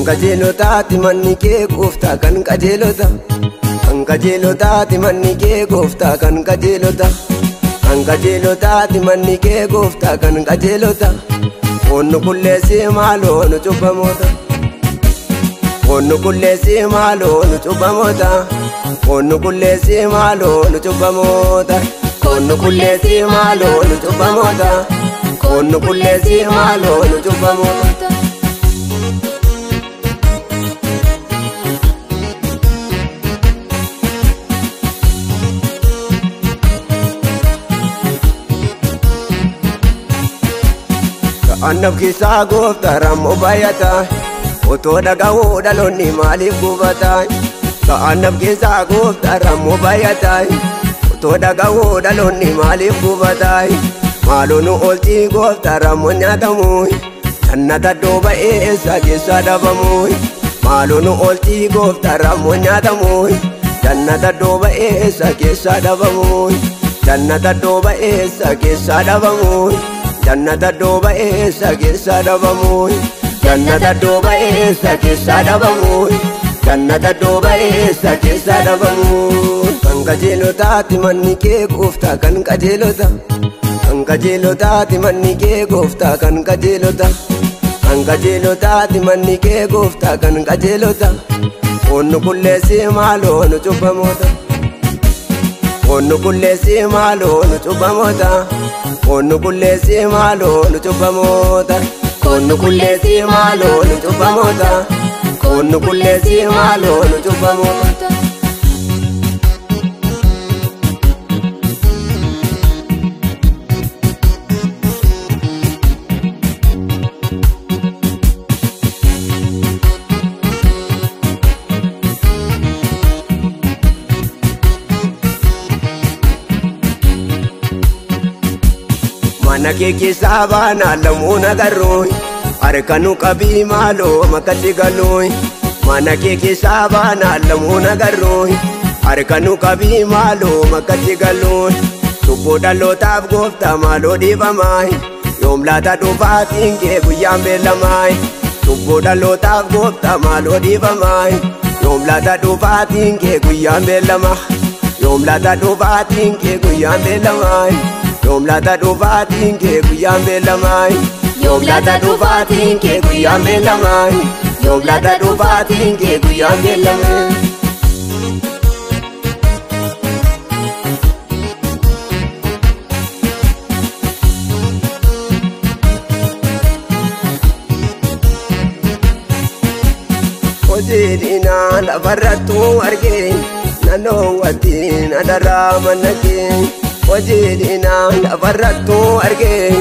qajeelotaati manni kee gooftaa kan qajeelota. Kan qajeelotaati manni kee gooftaa kan qajeelota. Kan qajeelotaati manni kee gooftaa kan qajeelota. Onnu kulleessi maaloo nu cubbamoota. Onnu kulleessi maaloo nu cubbamoota. Onnu kulleessi maaloo nu cubbamoota. Onnu kulleessi maaloo nu cubbamoota. Onnu kulleessi maaloo nu cubbamoota. Annab keessaa gooftaa rammoo baay'ataa. Otoo dhaga'uu dhaloonni maaliif gubataa? Annab keessaa gooftaa rammoo baay'ataa. Otoo dhaga'uu dhaloonni maaliif gubataa? Maaloo nu oolchii gooftaa rammoo nyaatamu. Jannata iddoo ba'eessa keessaa dhabamu. Maaloo nu oolchii gooftaa rammoo nyaatamu. Jannata iddoo ba'eessa keessaa dhabamu. Jannata iddoo ba'eessa keessaa dhabamu. Jannata iddoo ba'eessa keessaa dhabamu. Jannata iddoo ba'eessa keessaa dhabamu. Jannata iddoo ba'eessa keessaa dhabamu. Kan qajeelotaati manni kee gooftaa kan qajeelota. Kan qajeelotaati manni kee gooftaa kan qajeelota. Kan qajeelotaati manni kee gooftaa kan qajeelota. Onnu kulleessi maaloo nu cubbamoota. Onnu kulleessi maaloo nu cubbamoota. Onnu kulleessi maaloo nu cubbamoota. Onnu kulleessi maaloo nu cubbamoota. Onnu kulleessi maaloo nu cubbamoota. Mana kee keessaa baanaa lamuun agarroo. Harka nu qabii maaloo makkatti galoo. Mana kee keessaa baanaa lamuun agarroo. Harka nu qabii maaloo makkatti galoo. Cubbuu dhalootaaf gooftaa maaloo dhiifamaa. Yoom laata dhufaatiin kee guyyaan beellamaa. Cubbuu dhalootaaf gooftaa maaloo dhiifamaa. Yoom laata dhufaatiin kee guyyaan beellamaa. Yoom laata dhufaatiin kee guyyaan beellamaa. Yoom laata dhufaatiin kee guyyaan beellamaa. Yoom laata dhufaatiin kee guyyaan beellamaa. Yoom laata dhufaatiin kee guyyaan beellamaa. Hojii diinaa lafarrattuu argee naannoo wattiin adaraa mana kee. Hojii diinaa lafarrattuu argee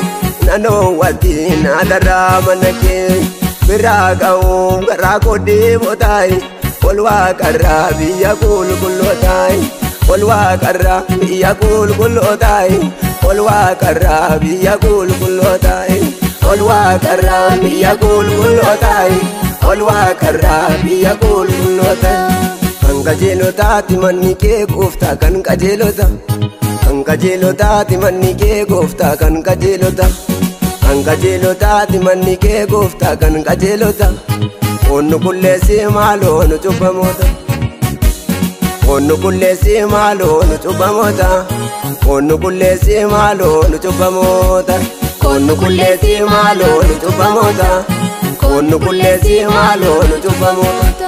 naannoo wattiin adaraa mana kee. Biraa ga'uu garaa koodhee bootaay. Ol waaqarraa biyya qulqullootaay. Ol waaqarraa biyya qulqullootaay. Ol waaqarraa biyya qulqullootaay. Ol waaqarraa biyya qulqullootaay. Ol waaqarraa biyya qulqullootaay. Kan qajeelotaati manni kee gooftaa kan qajeelota. Kan qajeelotaati manni kee gooftaa kan qajeelota. Kan qajeelotaati manni kee gooftaa kan qajeelota. Onnu kulleessi maaloo nu cubbamoota. Onnu kulleessi maaloo nu cubbamoota. Onnu kulleessi maaloo nu cubbamoota. Onnu kulleessi maaloo nu cubbamoota. Onnu kulleessi maaloo nu cubbamoota.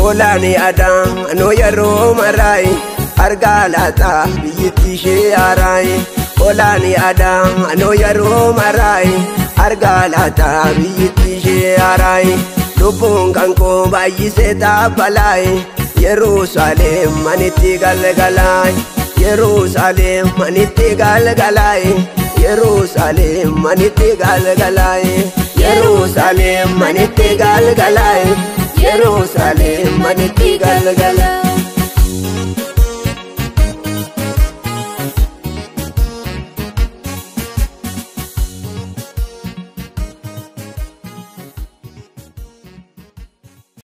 Olaani adaan anoo yeroo maraay. Argaa laataa biyyittii ishee haaraay. Olaani adaan anoo yeroo maraay. Argaa laataa biyyittii ishee haaraay. Lubbuun kan koo baay'isee taabbalaay. Yerusaalem manitti galgalaay. Yerusaalem manitti galgalaay. Yerusaalem manitti galgalaay. Yerusaalem manitti galgalaay. Yerusaalem manitti galgalaay.